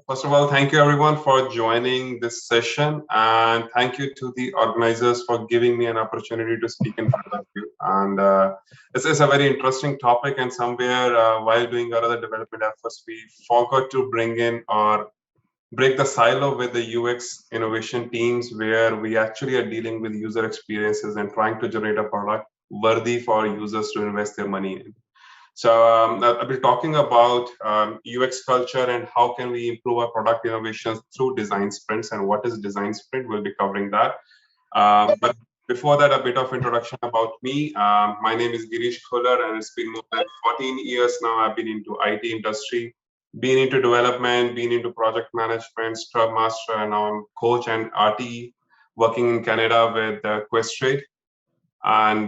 First of all, thank you everyone for joining this session, and thank you to the organizers for giving me an opportunity to speak in front of you. And this is a very interesting topic, and somewhere while doing our other development efforts, we forgot to bring in or break the silo with the UX innovation teams, where we actually are dealing with user experiences and trying to generate a product worthy for users to invest their money in. So I'll be talking about UX culture and how can we improve our product innovations through design sprints, and what is design sprint. We'll be covering that. But before that, a bit of introduction about me. My name is Girish Khular, and it's been more than 14 years now. I've been into IT industry, been into development, been into project management, Scrum Master, and now I'm coach and RTE, working in Canada with Questrade. And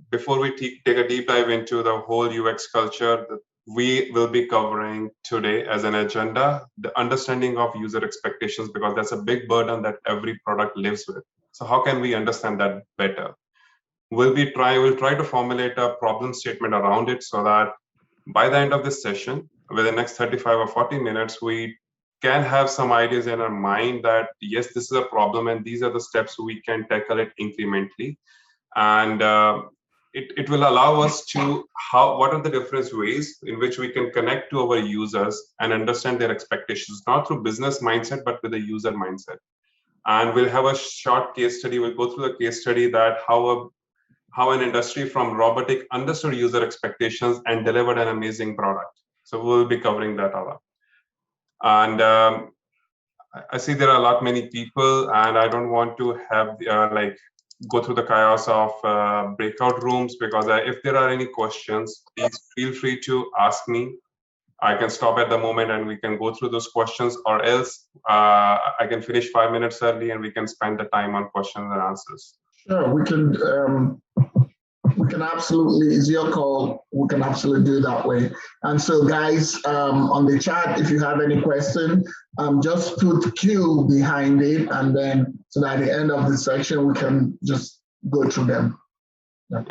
before we take a deep dive into the whole UX culture, we will be covering today as an agenda the understanding of user expectations, because that's a big burden that every product lives with. So how can we understand that better? We'll try to formulate a problem statement around it, so that by the end of this session, within the next 35 or 40 minutes, we can have some ideas in our mind that yes, this is a problem and these are the steps we can tackle it incrementally. And it will allow us to what are the different ways in which we can connect to our users and understand their expectations, not through business mindset but with a user mindset. And we'll have a short case study. We'll go through the case study that how an industry from robotic understood user expectations and delivered an amazing product. So we'll be covering that all up. And I see there are a lot many people, and I don't want to have go through the chaos of breakout rooms, because if there are any questions, please feel free to ask me. I can stop at the moment and we can go through those questions, or else I can finish 5 minutes early and we can spend the time on questions and answers. Sure, we can absolutely, it's your call. We can absolutely do it that way. And so guys, on the chat, if you have any question, just put Q behind it, and then so that at the end of the section, we can just go through them. Yeah.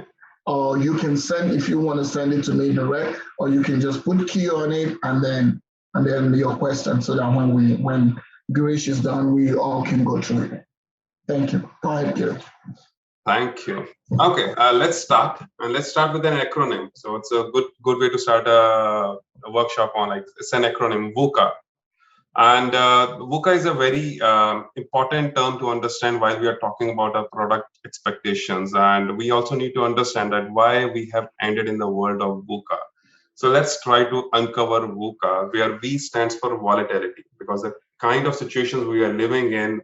Or you can send, if you want to send it to me direct, or you can just put Q on it and then your question, so that when Girish is done, we all can go through it. Thank you. Go ahead, Girish. Thank you. Okay, let's start, and let's start with an acronym. So it's a good way to start a workshop on. Like, it's an acronym, VUCA, and VUCA is a very important term to understand while we are talking about our product expectations, and we also need to understand that why we have ended in the world of VUCA. So let's try to uncover VUCA, where V stands for volatility, because the kind of situations we are living in,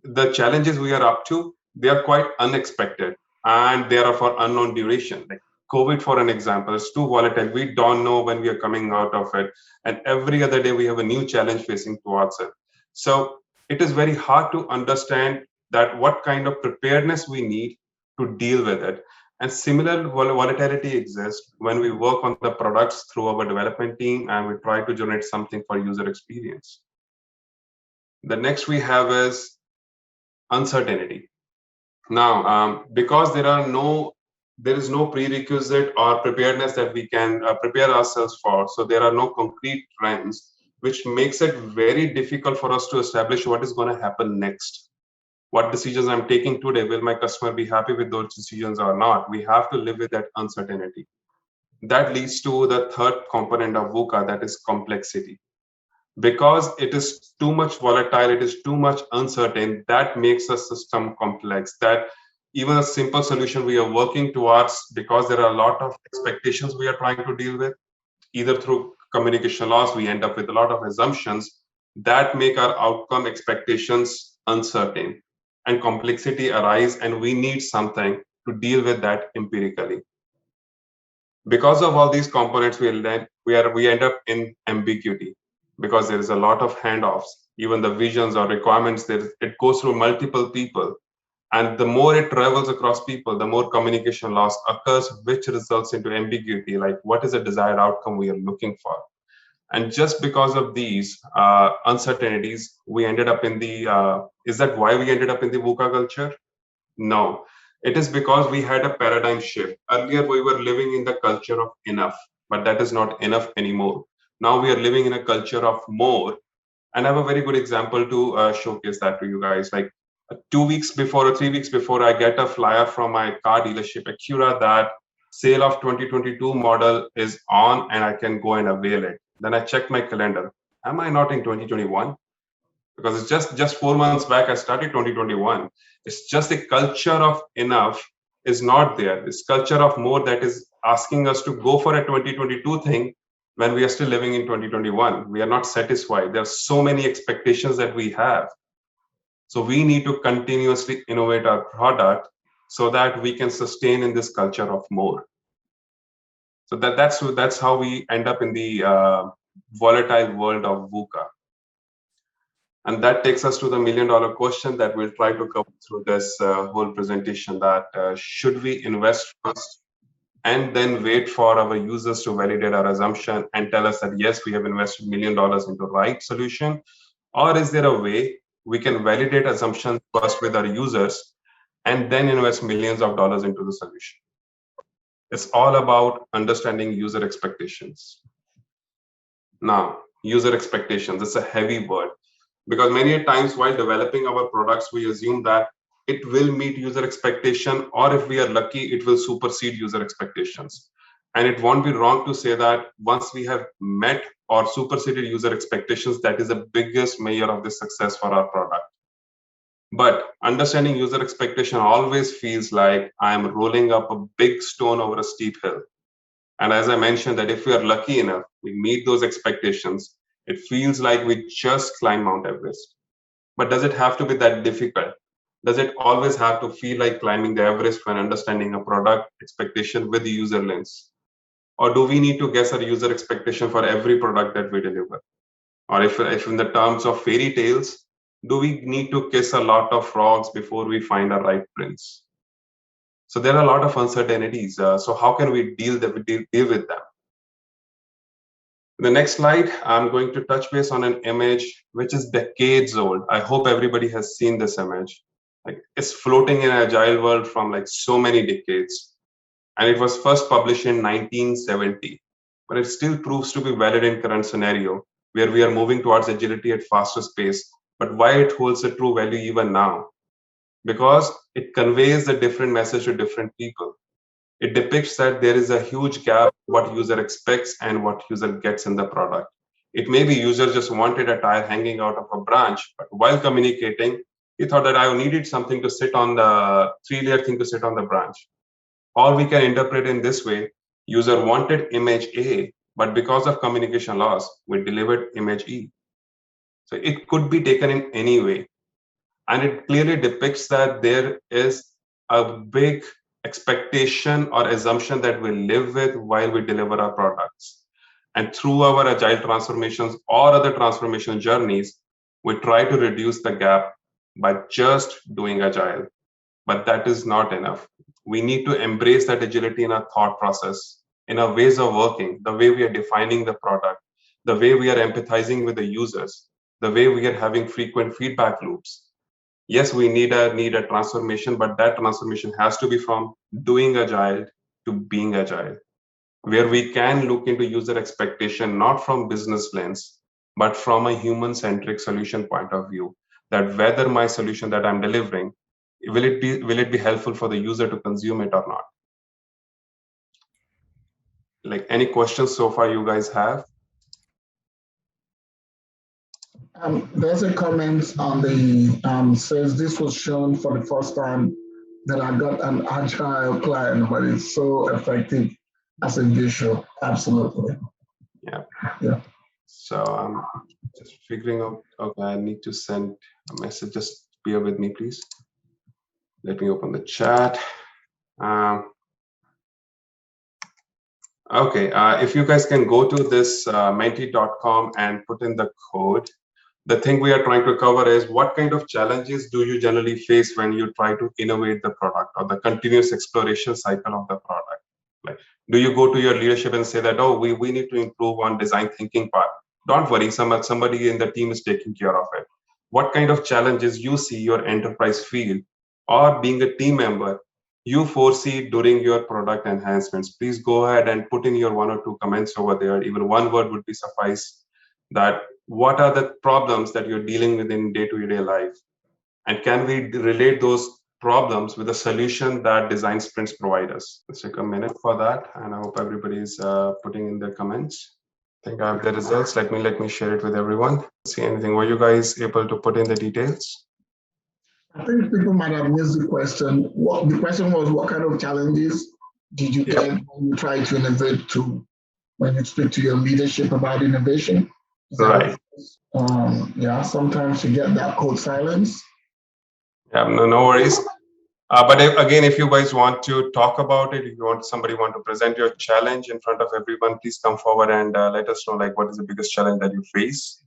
the challenges we are up to, they are quite unexpected, and they are for unknown duration. Like COVID, for an example, is too volatile. We don't know when we are coming out of it, and every other day we have a new challenge facing towards it. So it is very hard to understand that what kind of preparedness we need to deal with it. And similar volatility exists when we work on the products through our development team and we try to generate something for user experience. The next we have is uncertainty. Now, because there is no prerequisite or preparedness that we can prepare ourselves for, so there are no concrete trends, which makes it very difficult for us to establish what is going to happen next. What decisions I'm taking today, will my customer be happy with those decisions or not? We have to live with that uncertainty. That leads to the third component of VUCA, that is complexity. Because it is too much volatile, it is too much uncertain, that makes a system complex, that even a simple solution we are working towards, because there are a lot of expectations we are trying to deal with, either through communication loss, we end up with a lot of assumptions that make our outcome expectations uncertain, and complexity arise, and we need something to deal with that empirically. Because of all these components, we end up in ambiguity, because there is a lot of handoffs, even the visions or requirements, it goes through multiple people. And the more it travels across people, the more communication loss occurs, which results into ambiguity, like what is the desired outcome we are looking for. And just because of these uncertainties, we ended up in the, is that why we ended up in the VUCA culture? No, it is because we had a paradigm shift. Earlier, we were living in the culture of enough, but that is not enough anymore. Now we are living in a culture of more, And I have a very good example to showcase that to you guys. Like 2 weeks before or 3 weeks before, I get a flyer from my car dealership, Acura, that sale of 2022 model is on and I can go and avail it. Then I check my calendar. Am I not in 2021? Because it's just 4 months back I started 2021. It's just the culture of enough is not there. This culture of more that is asking us to go for a 2022 thing when we are still living in 2021. We are not satisfied. There are so many expectations that we have. So we need to continuously innovate our product so that we can sustain in this culture of more. So that's how we end up in the volatile world of VUCA. And that takes us to the $1,000,000 question that we'll try to cover through this whole presentation, that should we invest first and then wait for our users to validate our assumption and tell us that, yes, we have invested $1,000,000 into the right solution? Or is there a way we can validate assumptions first with our users and then invest millions of dollars into the solution? It's all about understanding user expectations. Now, user expectations, it's a heavy word, because many times while developing our products, we assume that it will meet user expectation, or if we are lucky, it will supersede user expectations. And it won't be wrong to say that once we have met or superseded user expectations, that is the biggest measure of the success for our product. But understanding user expectation always feels like I am rolling up a big stone over a steep hill. And as I mentioned, that if we are lucky enough, we meet those expectations, it feels like we just climb Mount Everest. But does it have to be that difficult? Does it always have to feel like climbing the Everest when understanding a product expectation with the user lens? Or do we need to guess our user expectation for every product that we deliver? Or if in the terms of fairy tales, do we need to kiss a lot of frogs before we find a right prince? So there are a lot of uncertainties. So how can we deal with them? The next slide, I'm going to touch base on an image which is decades old. I hope everybody has seen this image. Like, it's floating in agile world from like so many decades. And it was first published in 1970. But it still proves to be valid in current scenario where we are moving towards agility at faster pace. But why it holds a true value even now? Because it conveys a different message to different people. It depicts that there is a huge gap what user expects and what user gets in the product. It may be user just wanted a tire hanging out of a branch, but while communicating, he thought that I needed something to sit on the 3-layer thing to sit on the branch. Or we can interpret in this way: user wanted image A, but because of communication loss, we delivered image E. So it could be taken in any way. And it clearly depicts that there is a big expectation or assumption that we live with while we deliver our products. And through our agile transformations or other transformation journeys, we try to reduce the gap by just doing agile. But that is not enough. We need to embrace that agility in our thought process, in our ways of working, the way we are defining the product, the way we are empathizing with the users, the way we are having frequent feedback loops. Yes, we need a transformation, but that transformation has to be from doing agile to being agile, where we can look into user expectation not from business lens, but from a human-centric solution point of view. That whether my solution that I'm delivering, will it be helpful for the user to consume it or not? Like, any questions so far you guys have? There's a comment on the says this was shown for the first time that I got an agile client, but it's so effective as a visual. Absolutely. Yeah. Yeah. So I'm just figuring out. Okay, I need to send a message. Just bear with me, please. Let me open the chat. Okay, if you guys can go to this menti.com and put in the code. The thing we are trying to cover is what kind of challenges do you generally face when you try to innovate the product or the continuous exploration cycle of the product? Like, do you go to your leadership and say that, oh, we need to improve on design thinking part? Don't worry, somebody in the team is taking care of it. What kind of challenges you see your enterprise feel, or being a team member, you foresee during your product enhancements? Please go ahead and put in your 1 or 2 comments over there. Even one word would be suffice. That what are the problems that you're dealing with in day-to-day life, and can we relate those problems with a solution that design sprints provide us. Let's take a minute for that, and I hope everybody's putting in their comments. I think I have the results. Let me share it with everyone. See anything? Were you guys able to put in the details? I think people might have missed the question. What the question was, what kind of challenges did you get when you try to innovate to when you speak to your leadership about innovation? Right. Yeah, sometimes you get that code silence. Yeah, no worries. But again, if you guys want to talk about it, if you want somebody want to present your challenge in front of everyone, please come forward and let us know like what is the biggest challenge that you face.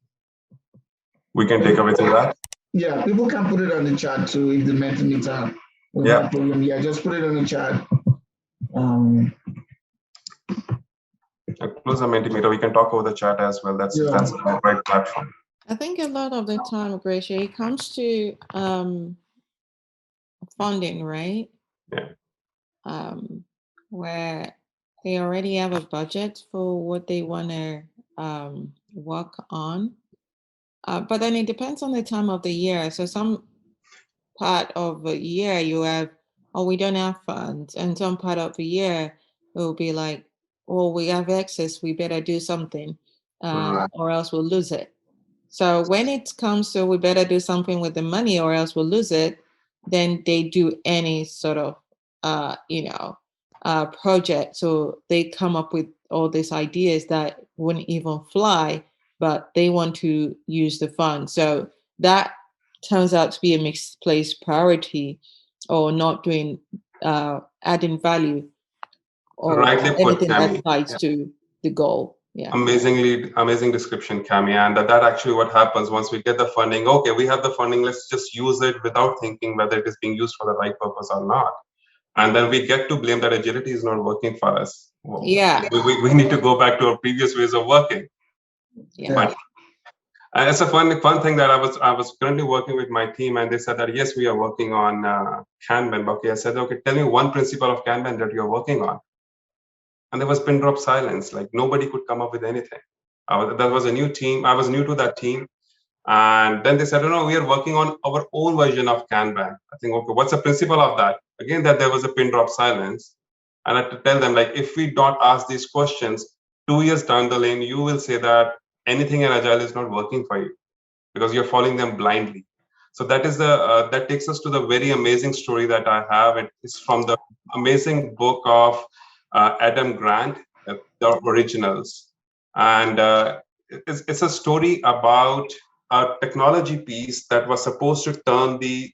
We can take away through that. Yeah, people can put it on the chat too if they meant to meet up. Yeah. Problem. Yeah, just put it on the chat. Close the Mentimeter. We can talk over the chat as well. That's the right platform. I think a lot of the time, Gracia, it comes to funding, right? Yeah. Where they already have a budget for what they want to work on. But then it depends on the time of the year. So some part of the year you have, oh, we don't have funds. And some part of the year it will be like, oh, we have excess, we better do something or else we'll lose it. So when it comes to we better do something with the money or else we'll lose it, then they do any sort of, project. So they come up with all these ideas that wouldn't even fly, but they want to use the fund. So that turns out to be a misplaced priority or not doing adding value or anything that ties to the goal. Yeah. Amazing description, Cami. And that actually what happens once we get the funding. Okay, we have the funding. Let's just use it without thinking whether it is being used for the right purpose or not. And then we get to blame that agility is not working for us. Well, yeah, we need to go back to our previous ways of working. Yeah. But it's a fun thing that I was currently working with my team, and they said that yes, we are working on Kanban. Okay, I said, okay, tell me one principle of Kanban that you're working on. And there was pin drop silence. Like nobody could come up with anything. That was a new team. I was new to that team. And then they said, no, we are working on our own version of Kanban. I think, okay, what's the principle of that? Again, that there was a pin drop silence. And I had to tell them, like, if we don't ask these questions, 2 years down the lane, you will say that anything in Agile is not working for you because you're following them blindly. So that is that takes us to the very amazing story that I have. It is from the amazing book of Adam Grant, the originals. And it's a story about a technology piece that was supposed to turn the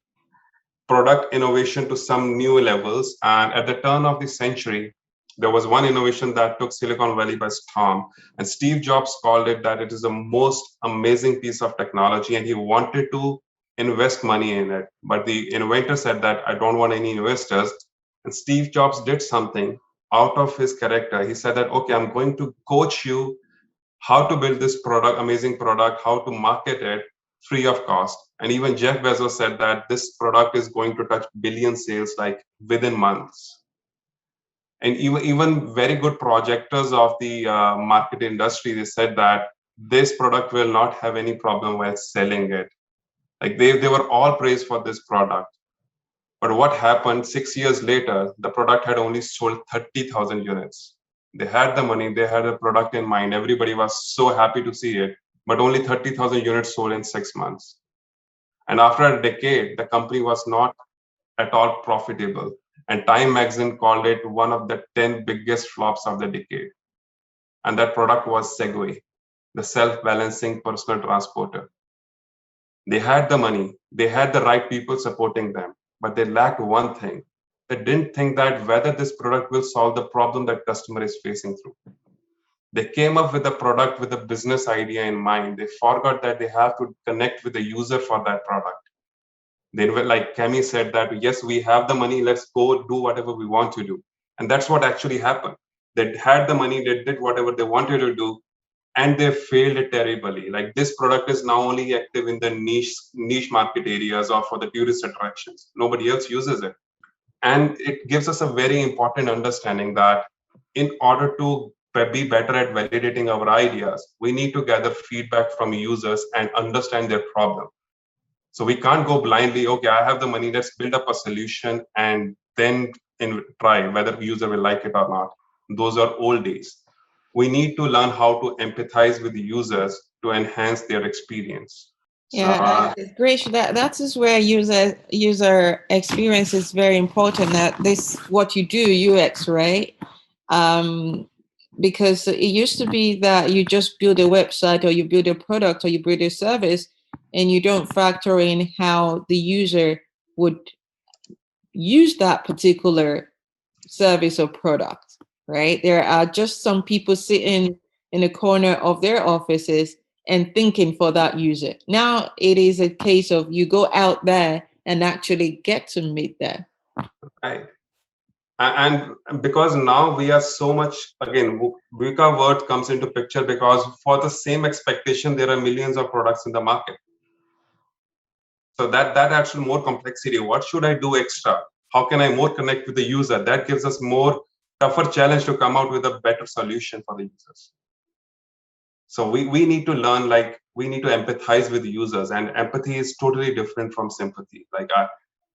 product innovation to some new levels. And at the turn of the century, there was one innovation that took Silicon Valley by storm. And Steve Jobs called it that it is the most amazing piece of technology. And he wanted to invest money in it. But the inventor said that I don't want any investors. And Steve Jobs did something out of his character. He said that, okay, I'm going to coach you how to build this product, amazing product, how to market it free of cost. And even Jeff Bezos said that this product is going to touch billion sales like within months. And even very good projectors of the market industry, they said that this product will not have any problem while selling it. Like they were all praised for this product. But what happened 6 years later, the product had only sold 30,000 units. They had the money, they had a product in mind. Everybody was so happy to see it, but only 30,000 units sold in 6 months. And after a decade, the company was not at all profitable. And Time magazine called it one of the 10 biggest flops of the decade. And that product was Segway, the self-balancing personal transporter. They had the money, they had the right people supporting them, but they lacked one thing. They didn't think that whether this product will solve the problem that customer is facing through. They came up with a product with a business idea in mind. They forgot that they have to connect with the user for that product. They were like Cami said that, yes, we have the money, let's go do whatever we want to do. And that's what actually happened. They had the money, they did whatever they wanted to do, and they failed terribly. Like this product is now only active in the niche market areas or for the tourist attractions. Nobody else uses it. And it gives us a very important understanding that in order to be better at validating our ideas, we need to gather feedback from users and understand their problem. So we can't go blindly, okay, I have the money, let's build up a solution and then try whether the user will like it or not. Those are old days. We need to learn how to empathize with the users to enhance their experience. Yeah, it's great. That is where user experience is very important. That this what you do UX, right? Because it used to be that you just build a website or you build a product or you build a service, and you don't factor in how the user would use that particular service or product, right? There are just some people sitting in a corner of their offices and thinking for that user. Now it is a case of you go out there and actually get to meet them. Right. And because now we are so much, again, VUCA word comes into picture because for the same expectation, there are millions of products in the market. So that adds more complexity. What should I do extra? How can I more connect with the user? That gives us more tougher challenge to come out with a better solution for the users. So we need to learn, like, we need to empathize with the users, and empathy is totally different from sympathy. Like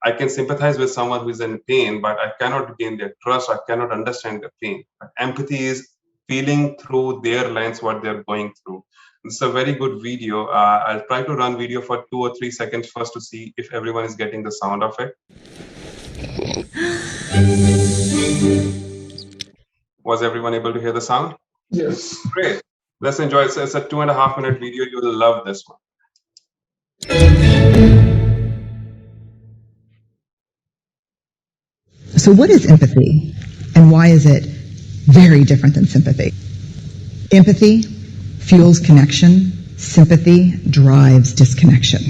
I can sympathize with someone who is in pain, but I cannot gain their trust. I cannot understand their pain. But empathy is feeling through their lens what they're going through. It's a very good video. I'll try to run video for 2 or 3 seconds first to see if everyone is getting the sound of it. Was everyone able to hear the sound? Yes. Great. Let's enjoy it. It's a 2.5 minute video. You will love this one. So what is empathy, and why is it very different than sympathy? Empathy fuels connection. Sympathy drives disconnection.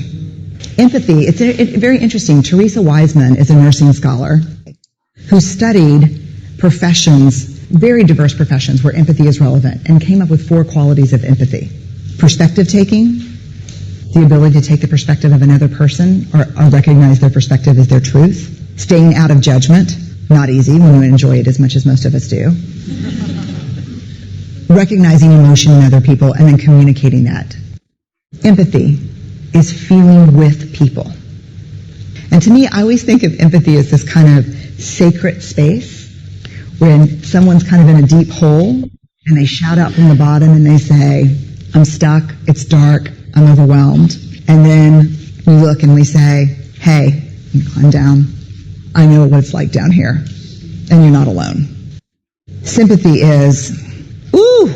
Empathy, it's very interesting. Teresa Wiseman is a nursing scholar who studied professions, very diverse professions where empathy is relevant, and came up with 4 qualities of empathy. Perspective taking, the ability to take the perspective of another person or recognize their perspective as their truth. Staying out of judgment, not easy when you enjoy it as much as most of us do. Recognizing emotion in other people and then communicating that. Empathy is feeling with people. And to me, I always think of empathy as this kind of sacred space when someone's kind of in a deep hole and they shout out from the bottom and they say, I'm stuck, it's dark, I'm overwhelmed. And then we look and we say, hey, you climb down. I know what it's like down here, and you're not alone. Sympathy is, ooh,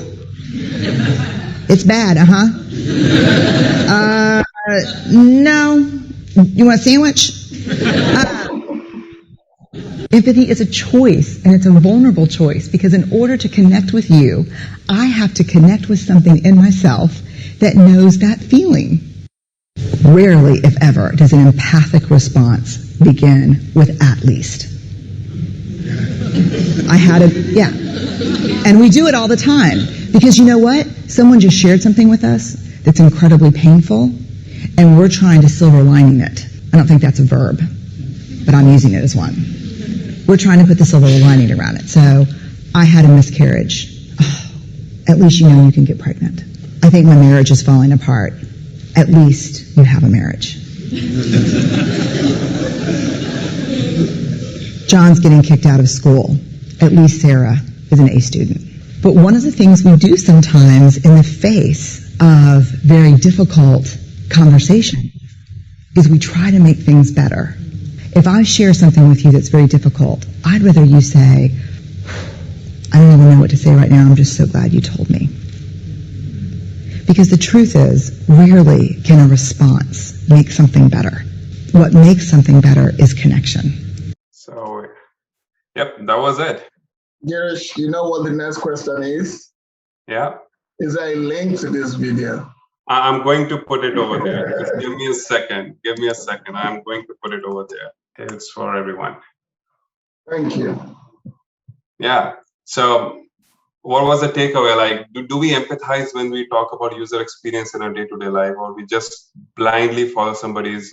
it's bad, no, you want a sandwich? Empathy is a choice, and it's a vulnerable choice, because in order to connect with you, I have to connect with something in myself that knows that feeling. Rarely, if ever, does an empathic response begin with at least. Yeah. And we do it all the time. Because you know what? Someone just shared something with us that's incredibly painful, and we're trying to silver lining it. I don't think that's a verb, but I'm using it as one. We're trying to put the silver lining around it. So, I had a miscarriage. Oh, at least you know you can get pregnant. I think my marriage is falling apart. At least you have a marriage. John's getting kicked out of school. At least Sarah is an A student. But one of the things we do sometimes in the face of very difficult conversation is we try to make things better. If I share something with you that's very difficult, I'd rather you say, I don't even know what to say right now, I'm just so glad you told me. Because the truth is, rarely can a response make something better. What makes something better is connection. So, yep, that was it. Girish, you know what the next question is? Yeah. Is there a link to this video? I'm going to put it over there. Just give me a second. Give me a second. I'm going to put it over there. It's for everyone. Thank you. Yeah. So what was the takeaway? Like, do we empathize when we talk about user experience in our day-to-day life, or we just blindly follow somebody's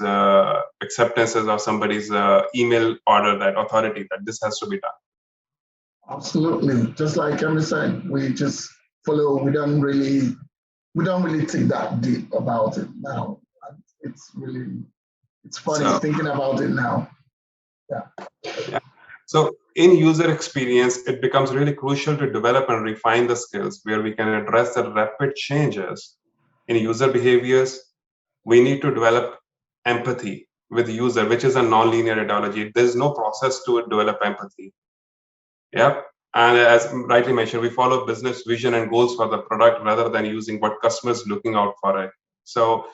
acceptances or somebody's email order, that authority that this has to be done? Absolutely. Just like Emily said, we just follow. We don't really think that deep about it now. It's really it's funny So thinking about it now. Yeah. yeah. So in user experience, it becomes really crucial to develop and refine the skills where we can address the rapid changes in user behaviors. We need to develop empathy with user, which is a non-linear ideology. There's no process to develop empathy. Yep. And as rightly mentioned, we follow business vision and goals for the product rather than using what customers looking out for it. So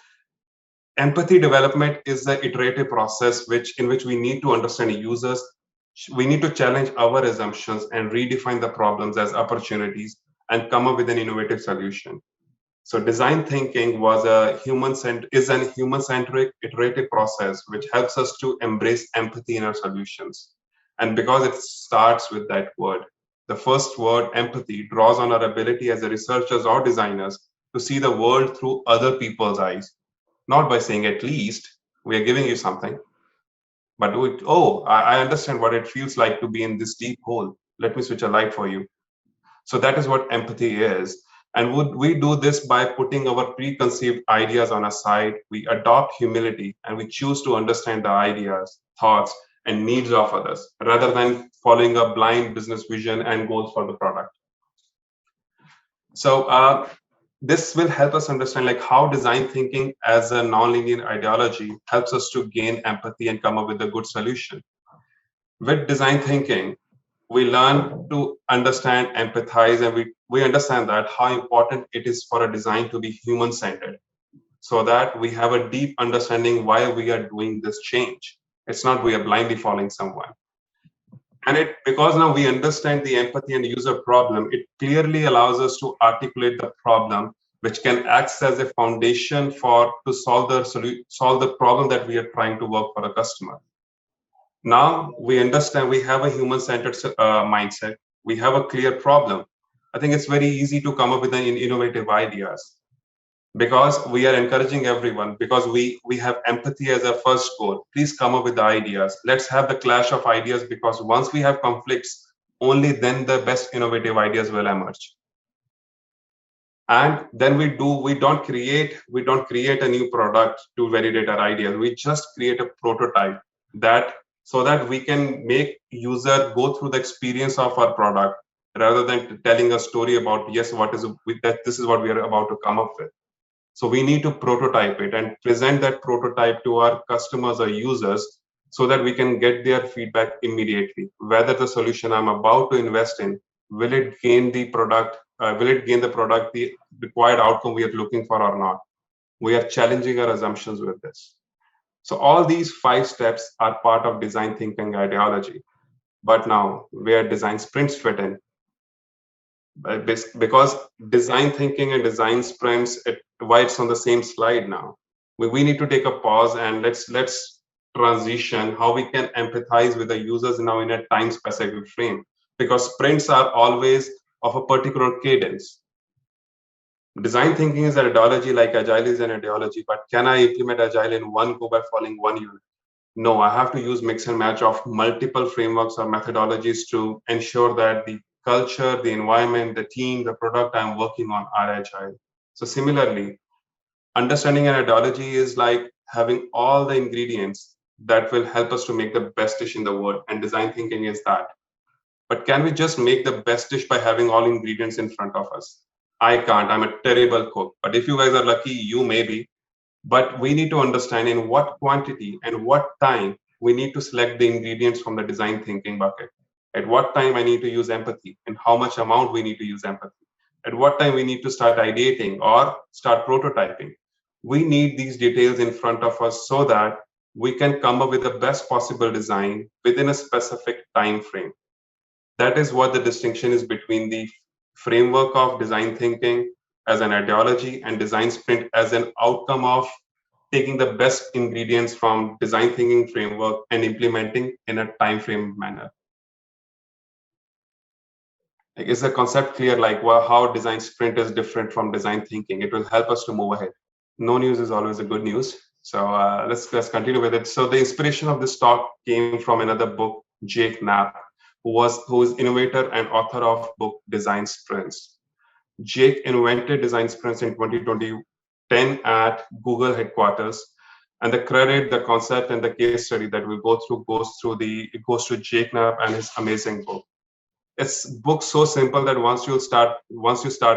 empathy development is the iterative process in which we need to understand users. We need to challenge our assumptions and redefine the problems as opportunities and come up with an innovative solution. So design thinking is an human-centric iterative process which helps us to embrace empathy in our solutions. And because it starts with that word, the first word, empathy, draws on our ability as a researchers or designers to see the world through other people's eyes, not by saying at least we are giving you something, but I understand what it feels like to be in this deep hole. Let me switch a light for you. So that is what empathy is. And would we do this by putting our preconceived ideas on a side? We adopt humility and we choose to understand the ideas, thoughts, and needs of others rather than following a blind business vision and goals for the product. So this will help us understand like how design thinking as a nonlinear ideology helps us to gain empathy and come up with a good solution. With design thinking, we learn to understand, empathize, and we understand that how important it is for a design to be human-centered so that we have a deep understanding why we are doing this change. It's not we are blindly following someone. And it because now we understand the empathy and user problem, it clearly allows us to articulate the problem, which can act as a foundation to solve the problem that we are trying to work for a customer. Now we understand we have a human-centered mindset. We have a clear problem. I think it's very easy to come up with an innovative ideas because we are encouraging everyone because we have empathy as a first goal. Please come up with the ideas. Let's have the clash of ideas because once we have conflicts, only then the best innovative ideas will emerge. And then we don't create a new product to validate our ideas. We just create a prototype that so that we can make user go through the experience of our product rather than telling a story about yes that this is what we are about to come up with. So we need to prototype it and present that prototype to our customers or users so that we can get their feedback immediately. Whether the solution I'm about to invest in, will it gain the product, the required outcome we are looking for or not? We are challenging our assumptions with this. So all these 5 steps are part of design thinking ideology. But now where design sprints fit in, because design thinking and design sprints why it's on the same slide now, we need to take a pause and let's transition how we can empathize with the users now in a time specific frame, because sprints are always of a particular cadence. Design thinking is an ideology like agile is an ideology, but can I implement agile in one go by following one unit? No, I have to use mix and match of multiple frameworks or methodologies to ensure that the culture, the environment, the team, the product I'm working on are agile. So similarly, understanding an ideology is like having all the ingredients that will help us to make the best dish in the world. And design thinking is that. But can we just make the best dish by having all ingredients in front of us? I can't. I'm a terrible cook. But if you guys are lucky, you may be. But we need to understand in what quantity and what time we need to select the ingredients from the design thinking bucket. At what time I need to use empathy and how much amount we need to use empathy. At what time we need to start ideating or start prototyping. We need these details in front of us so that we can come up with the best possible design within a specific time frame. That is what the distinction is between the framework of design thinking as an ideology and design sprint as an outcome of taking the best ingredients from design thinking framework and implementing in a time frame manner. Like, is the concept clear? Like, well, how design sprint is different from design thinking? It will help us to move ahead. No news is always a good news. So let's continue with it. So the inspiration of this talk came from another book, Jake Knapp, who is innovator and author of book Design Sprints. Jake invented design sprints in 2010 at Google headquarters, and the credit, the concept, and the case study that we go through goes to Jake Knapp and his amazing book. It's book so simple that once you start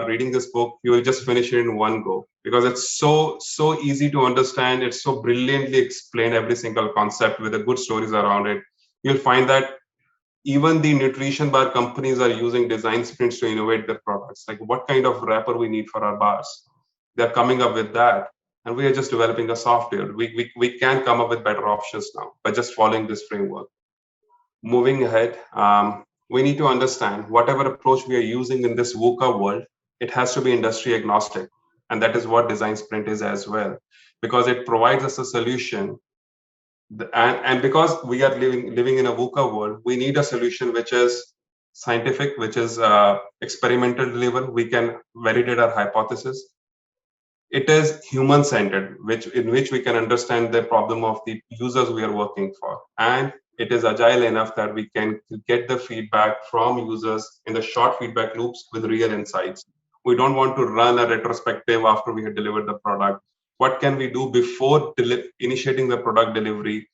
reading this book, you will just finish it in one go because it's so easy to understand. It's so brilliantly explained, every single concept with the good stories around it. You'll find that even the nutrition bar companies are using design sprints to innovate their products. Like what kind of wrapper we need for our bars, they're coming up with that, and we are just developing a software. We can come up with better options now by just following this framework. Moving ahead, we need to understand whatever approach we are using in this VUCA world, it has to be industry agnostic, and that is what design sprint is as well, because it provides us a solution. And because we are living in a VUCA world, we need a solution which is scientific, which is experimental level. We can validate our hypothesis. It is human centered, in which we can understand the problem of the users we are working for, and it is agile enough that we can get the feedback from users in the short feedback loops with real insights. We don't want to run a retrospective after we have delivered the product. What can we do before initiating the product delivery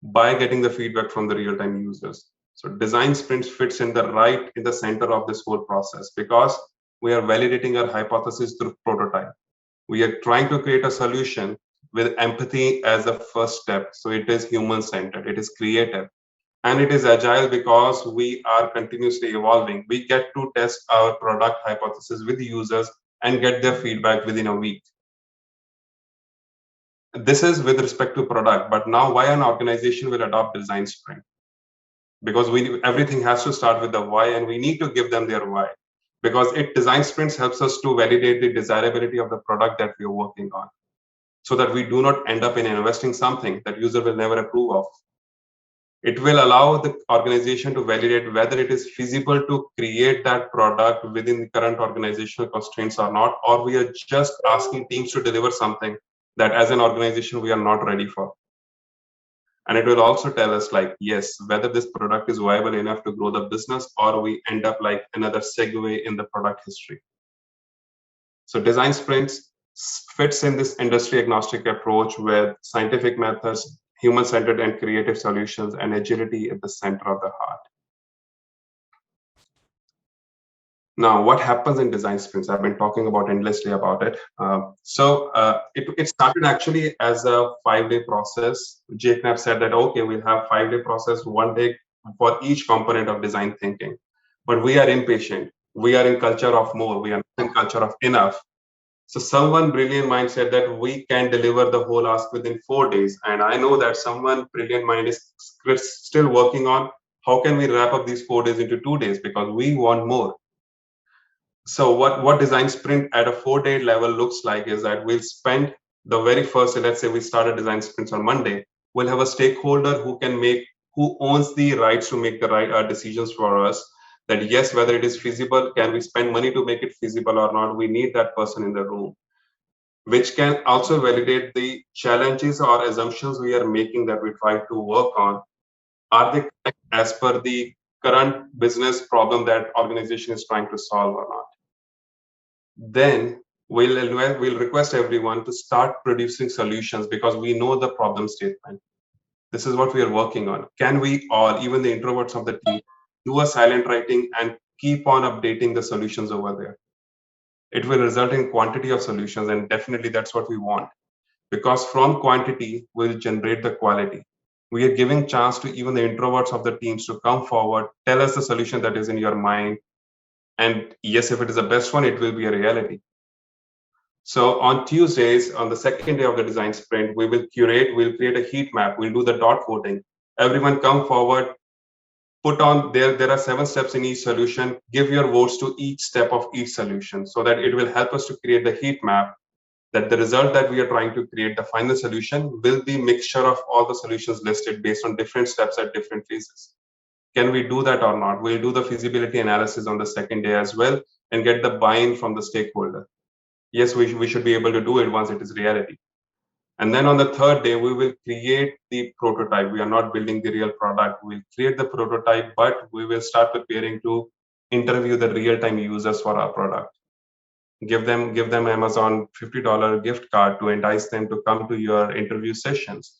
by getting the feedback from the real-time users? So design sprints fits in the center of this whole process, because we are validating our hypothesis through prototype. We are trying to create a solution with empathy as a first step. So it is human centered, it is creative, and it is agile because we are continuously evolving. We get to test our product hypothesis with users and get their feedback within a week. This is with respect to product, but now why an organization will adopt design sprint? Because everything has to start with the why, and we need to give them their why, because design sprints helps us to validate the desirability of the product that we are working on, so that we do not end up in investing something that user will never approve of. It will allow the organization to validate whether it is feasible to create that product within the current organizational constraints or not, or we are just asking teams to deliver something that as an organization we are not ready for. And it will also tell us, like, yes, whether this product is viable enough to grow the business, or we end up like another segue in the product history. So design sprints fits in this industry agnostic approach with scientific methods, human-centered and creative solutions, and agility at the center of the heart. Now, what happens in design sprints? I've been talking about endlessly about it. It started actually as a 5-day process. Jake Knapp said that, okay, we'll have 5-day process, 1 day for each component of design thinking. But we are impatient. We are in culture of more. We are not in culture of enough. So someone brilliant mind said that we can deliver the whole ask within 4 days. And I know that someone brilliant mind is still working on how can we wrap up these 4 days into 2 days, because we want more. So what design sprint at a 4-day level looks like is that we'll spend the very first, let's say we start a design sprints on Monday, we'll have a stakeholder who owns the rights to make the right decisions for us, that yes, whether it is feasible, can we spend money to make it feasible or not, we need that person in the room, which can also validate the challenges or assumptions we are making that we try to work on. Are they correct as per the current business problem that organization is trying to solve or not? Then we'll request everyone to start producing solutions, because we know the problem statement. This is what we are working on. Can we all, even the introverts of the team, do a silent writing and keep on updating the solutions over there? It will result in quantity of solutions, and definitely that's what we want, because from quantity we'll generate the quality. We are giving chance to even the introverts of the teams to come forward, tell us the solution that is in your mind, and yes, if it is the best one, it will be a reality. So on Tuesdays, on the second day of the design sprint, we'll create a heat map, we'll do the dot voting. Everyone come forward, put on there are 7 steps in each solution, give your votes to each step of each solution, so that it will help us to create the heat map, that the result that we are trying to create, the final solution, will be mixture of all the solutions listed based on different steps at different phases. Can we do that or not? We'll do the feasibility analysis on the second day as well and get the buy-in from the stakeholder. Yes, we should be able to do it once it is reality. And then on the third day, we will create the prototype. We are not building the real product. We'll create the prototype, but we will start preparing to interview the real-time users for our product. Give them Amazon $50 gift card to entice them to come to your interview sessions,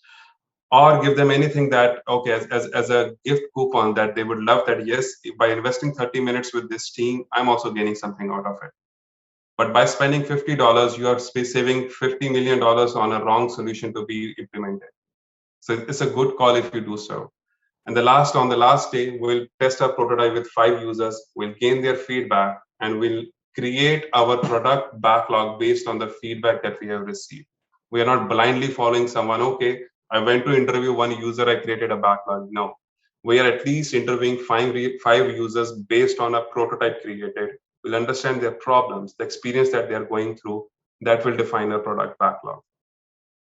or give them anything that, okay, as a gift coupon that they would love, that yes, by investing 30 minutes with this team, I'm also gaining something out of it. But by spending $50, you are saving $50 million on a wrong solution to be implemented. So it's a good call if you do so. And on the last day, we'll test our prototype with 5 users, we'll gain their feedback, and we'll create our product backlog based on the feedback that we have received. We are not blindly following someone, okay, I went to interview one user, I created a backlog. No, we are at least interviewing 5 users based on a prototype created. We'll understand their problems, the experience that they are going through, that will define our product backlog.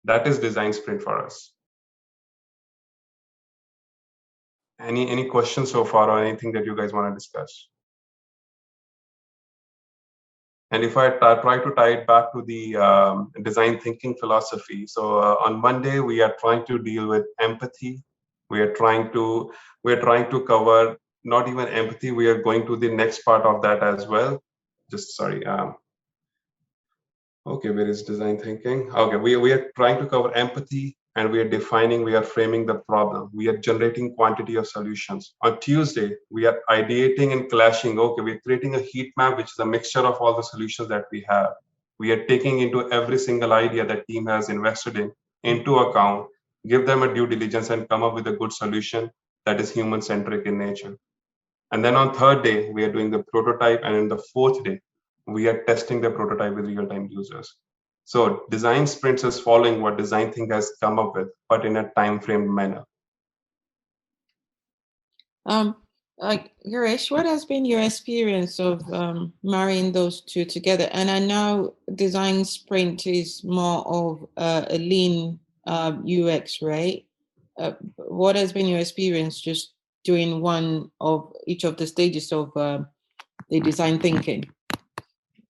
That is design sprint for us. Any questions so far, or anything that you guys want to discuss? And if I try to tie it back to the design thinking philosophy, so on Monday we are trying to deal with empathy. We are trying to cover not even empathy. We are going to the next part of that as well. Just sorry. Okay, where is design thinking? Okay, we are trying to cover empathy, and we are framing the problem. We are generating quantity of solutions. On Tuesday, we are ideating and clashing. Okay, we're creating a heat map, which is a mixture of all the solutions that we have. We are taking into every single idea that team has invested in into account, give them a due diligence, and come up with a good solution that is human-centric in nature. And then on third day, we are doing the prototype, and in the fourth day, we are testing the prototype with real-time users. So design sprints is following what design think has come up with, but in a time-framed manner. Girish, what has been your experience of marrying those two together? And I know design sprint is more of a lean UX, right? What has been your experience just doing one of each of the stages of the design thinking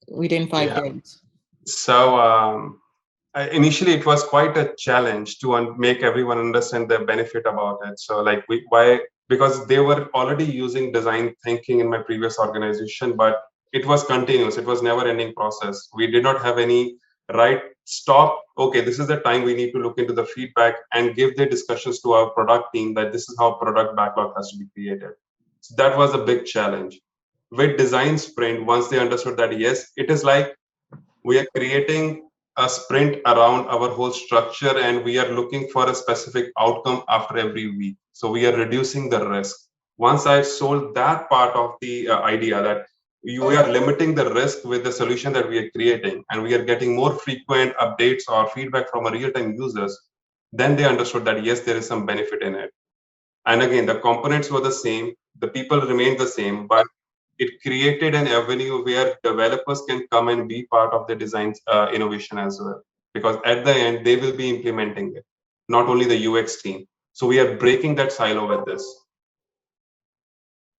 within 5 days? So initially it was quite a challenge to make everyone understand the benefit about it. So like because they were already using design thinking in my previous organization, but it was continuous. It was never ending process. We did not have any right stop. Okay, this is the time we need to look into the feedback and give the discussions to our product team that this is how product backlog has to be created. So that was a big challenge. With design sprint, once they understood that, yes, it is like we are creating a sprint around our whole structure, and we are looking for a specific outcome after every week. So we are reducing the risk. Once I sold that part of the idea that we are limiting the risk with the solution that we are creating, and we are getting more frequent updates or feedback from our real-time users, then they understood that yes, there is some benefit in it. And again, the components were the same, the people remained the same, but it created an avenue where developers can come and be part of the design innovation as well. Because at the end, they will be implementing it, not only the UX team. So we are breaking that silo with this.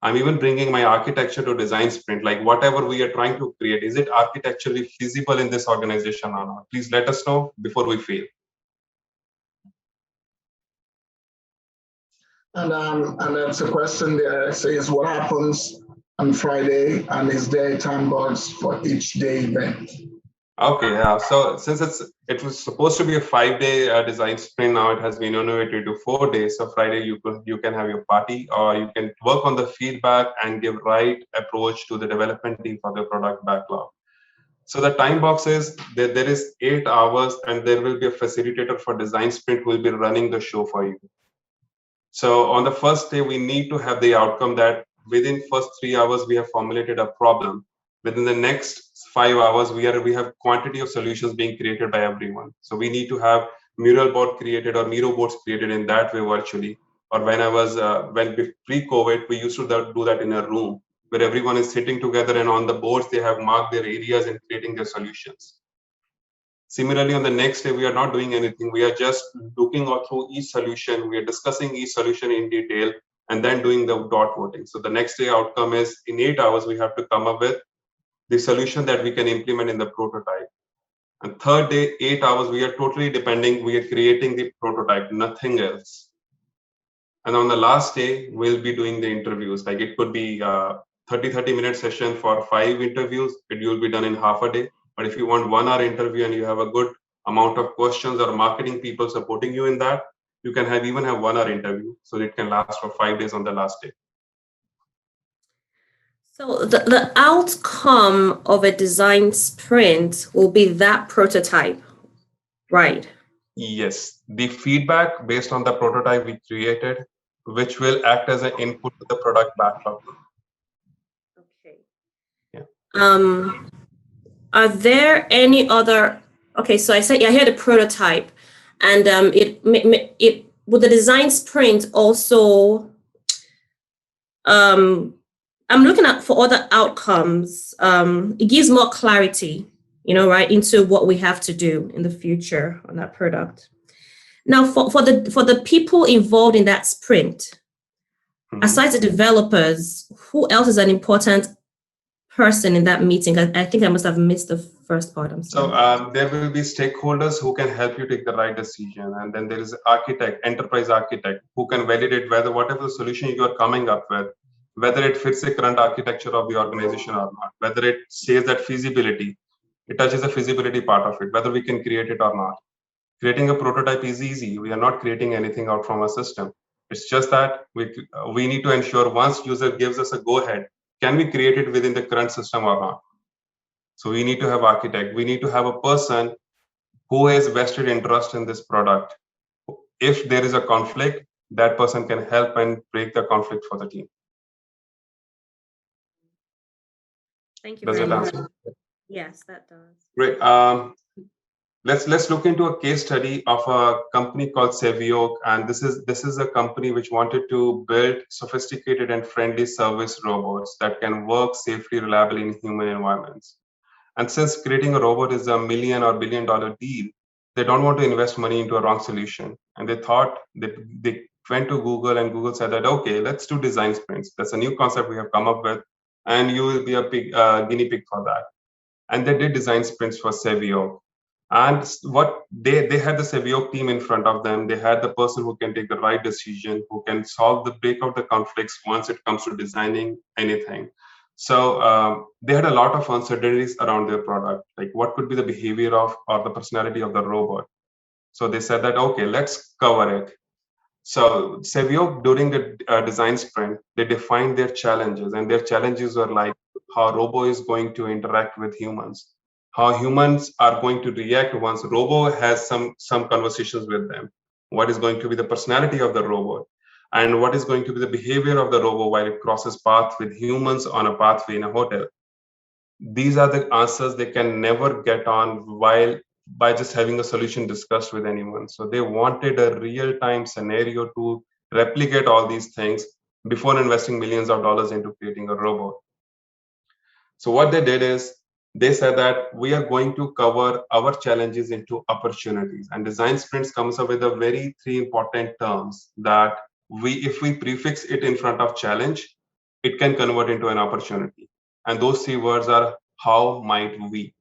I'm even bringing my architecture to design sprint, like whatever we are trying to create, is it architecturally feasible in this organization or not? Please let us know before we fail. And there's a question there. It says, what happens on Friday, and is there time box for each day event? Okay, yeah. So since it was supposed to be a 5-day design sprint, now it has been innovated to 4 days. So Friday you can have your party, or you can work on the feedback and give right approach to the development team for the product backlog. So the time box is there is 8 hours, and there will be a facilitator for design sprint who will be running the show for you. So on the first day, we need to have the outcome that within first 3 hours, we have formulated a problem. Within the next 5 hours, we have quantity of solutions being created by everyone. So we need to have mural board created or Miro boards created in that way virtually. Or when pre-COVID, we used to do that in a room where everyone is sitting together, and on the boards, they have marked their areas and creating their solutions. Similarly, on the next day, we are not doing anything. We are just looking through each solution. We are discussing each solution in detail and then doing the dot voting. So the next day outcome is in 8 hours, we have to come up with the solution that we can implement in the prototype. And third day, 8 hours, we are totally depending, we are creating the prototype, nothing else. And on the last day, we'll be doing the interviews. Like it could be 30-minute session for 5 interviews. It will be done in half a day. But if you want 1 hour interview and you have a good amount of questions or marketing people supporting you in that, you can even have 1 hour interview. So it can last for 5 days on the last day. So the outcome of a design sprint will be that prototype, right? Yes, the feedback based on the prototype we created, which will act as an input to the product backlog. Okay. Yeah. Are there any other? Okay, so I said, yeah, I had a prototype, and it with the design sprint also. I'm looking at for other outcomes. It gives more clarity, right, into what we have to do in the future on that product. Now, for the people involved in that sprint, aside the developers, who else is an important person in that meeting? I think I must have missed the first part. I'm sorry. So there will be stakeholders who can help you take the right decision, and then there is architect, enterprise architect, who can validate whether whatever solution you are coming up with, whether it fits the current architecture of the organization or not, whether it says that feasibility, it touches the feasibility part of it, whether we can create it or not. Creating a prototype is easy. We are not creating anything out from a system. It's just that we need to ensure once user gives us a go ahead, can we create it within the current system or not? So we need to have architect. We need to have a person who has vested interest in this product. If there is a conflict, that person can help and break the conflict for the team. Thank you Does very that much. answer? Yes, that does. Great. Let's look into a case study of a company called Savioke, and this is a company which wanted to build sophisticated and friendly service robots that can work safely, reliably in human environments. And since creating a robot is $1 million or $1 billion deal, they don't want to invest money into a wrong solution. And they thought that they went to Google, and Google said that, okay, let's do design sprints. That's a new concept we have come up with, and you will be a guinea pig for that. And they did design sprints for Savioke. And what they had the Savioke team in front of them. They had the person who can take the right decision, who can break out the conflicts once it comes to designing anything. So they had a lot of uncertainties around their product, like what could be the behavior of or the personality of the robot. So they said that, okay, let's cover it. So Savioke, during the design sprint, they defined their challenges, and their challenges were like how robo is going to interact with humans, how humans are going to react once robo has some conversations with them, what is going to be the personality of the robot, and what is going to be the behavior of the robot while it crosses path with humans on a pathway in a hotel. These are the answers they can never get on while by just having a solution discussed with anyone. So they wanted a real-time scenario to replicate all these things before investing millions of dollars into creating a robot. So what they did is they said that we are going to cover our challenges into opportunities, and design sprints comes up with a very 3 important terms that if we prefix it in front of challenge, it can convert into an opportunity. And those 3 words are how might we?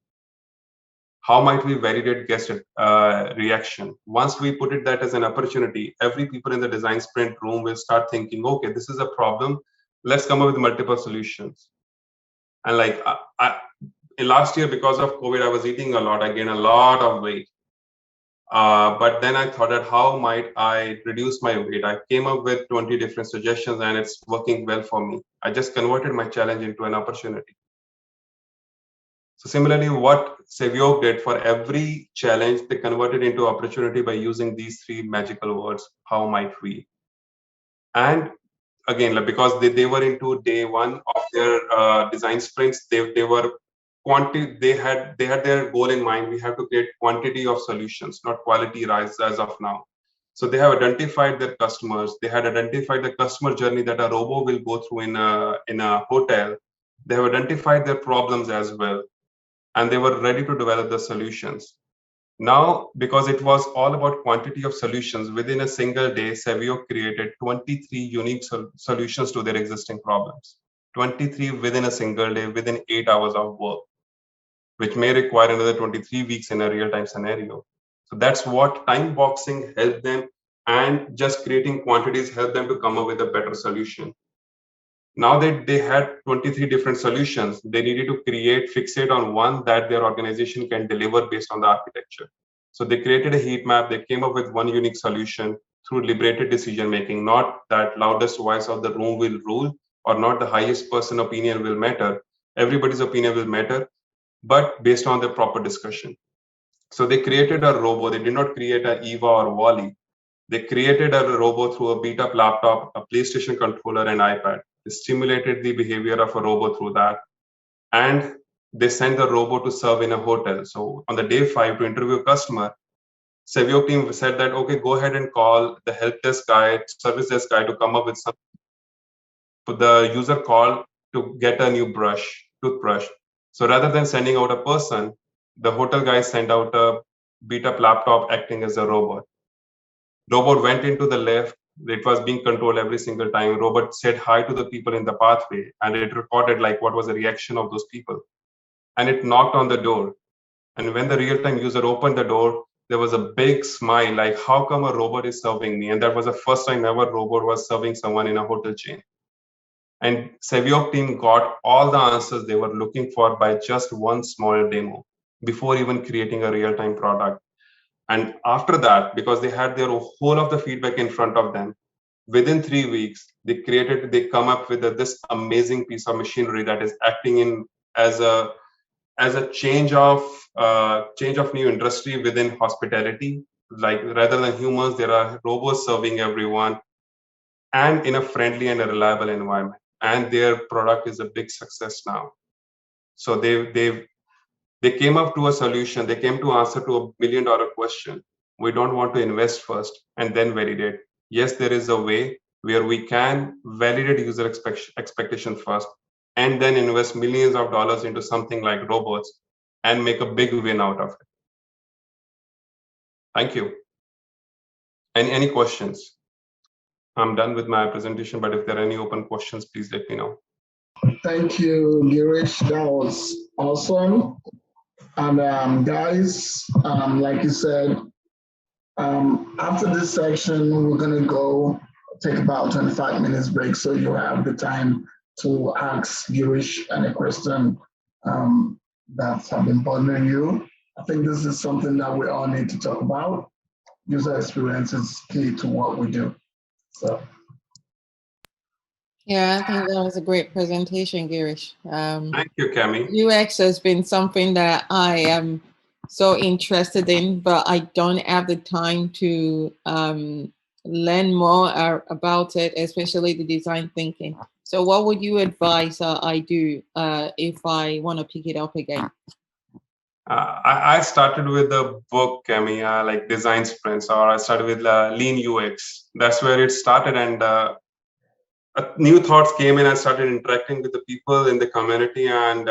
How might we validate guest reaction? Once we put it that as an opportunity, every people in the design sprint room will start thinking, okay, this is a problem. Let's come up with multiple solutions. And like last year, because of COVID, I was eating a lot. I gained a lot of weight. But then I thought that how might I reduce my weight? I came up with 20 different suggestions, and it's working well for me. I just converted my challenge into an opportunity. So similarly, what Savioke did for every challenge, they converted into opportunity by using these 3 magical words, how might we? And again, like, because they were into day 1 of their design sprints, they were they had their goal in mind. We have to create quantity of solutions, not quality rise as of now. So they have identified their customers. They had identified the customer journey that a robo will go through in a hotel. They have identified their problems as well, and they were ready to develop the solutions. Now, because it was all about quantity of solutions, within a single day, Savio created 23 unique solutions to their existing problems. 23 within a single day, within 8 hours of work. which may require another 23 weeks in a real-time scenario. So that's what time boxing helped them, and just creating quantities helped them to come up with a better solution. Now that they had 23 different solutions, they needed to fixate on one that their organization can deliver based on the architecture. So they created a heat map. They came up with one unique solution through liberated decision making, not that loudest voice of the room will rule, or not the highest person opinion will matter. Everybody's opinion will matter, but based on the proper discussion. So they created a robot. They did not create an Eva or Wally. They created a robot through a beat-up laptop, a PlayStation controller, and iPad. They stimulated the behavior of a robot through that. And they sent the robot to serve in a hotel. So on the day 5 to interview a customer, Savio team said that, okay, go ahead and call the help desk guy, service desk guy to come up with some. But the user called to get a new toothbrush. So rather than sending out a person, the hotel guy sent out a beat-up laptop acting as a robot. Robot went into the lift. It was being controlled every single time. Robot said hi to the people in the pathway, and it recorded like what was the reaction of those people. And it knocked on the door. And when the real-time user opened the door, there was a big smile, like, how come a robot is serving me? And that was the first time ever robot was serving someone in a hotel chain. And Saviok team got all the answers they were looking for by just one small demo before even creating a real-time product. And after that, because they had their whole of the feedback in front of them, within 3 weeks, they come up with this amazing piece of machinery that is acting in as a change of new industry within hospitality. Like rather than humans, there are robots serving everyone, and in a friendly and a reliable environment. And their product is a big success now. So they came up to a solution. They came to answer to $1 million question. We don't want to invest first and then validate. Yes, there is a way where we can validate user expectation first and then invest millions of dollars into something like robots and make a big win out of it. Thank you. Any questions? I'm done with my presentation, but if there are any open questions, please let me know. Thank you, Girish. That was awesome. And guys, like you said, after this section, we're gonna go take about 25 minutes break, so you have the time to ask Girish any question that have been bothering you. I think this is something that we all need to talk about. User experience is key to what we do. So. Yeah, I think that was a great presentation, Girish. Thank you, Cami. UX has been something that I am so interested in, but I don't have the time to learn more about it, especially the design thinking. So what would you advise I do if I want to pick it up again? I started with the book, Cami, like Design Sprints, or I started with Lean UX. That's where it started, and new thoughts came in. I started interacting with the people in the community and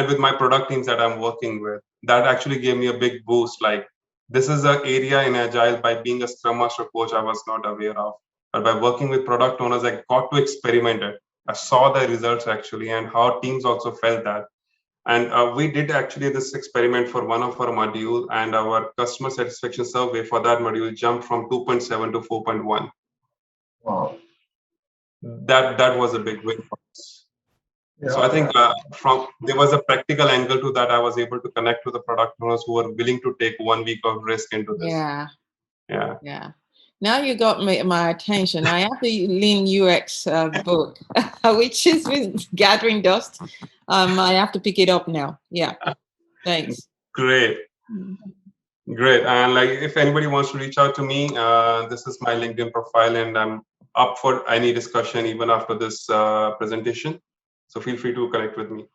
with my product teams that I'm working with. That actually gave me a big boost. Like, this is an area in Agile, by being a Scrum Master coach, I was not aware of. But by working with product owners, I got to experiment it. I saw the results actually, and how teams also felt that. And we did actually this experiment for one of our module, and our customer satisfaction survey for that module jumped from 2.7 to 4.1. Wow. That was a big win for us. Yeah. So I think there was a practical angle to that. I was able to connect to the product owners who were willing to take 1 week of risk into this. Yeah. Now you got my attention. I have the Lean UX book, which has been gathering dust. I have to pick it up now. Yeah. Thanks. Great. And like, if anybody wants to reach out to me, this is my LinkedIn profile, and I'm up for any discussion even after this presentation. So feel free to connect with me.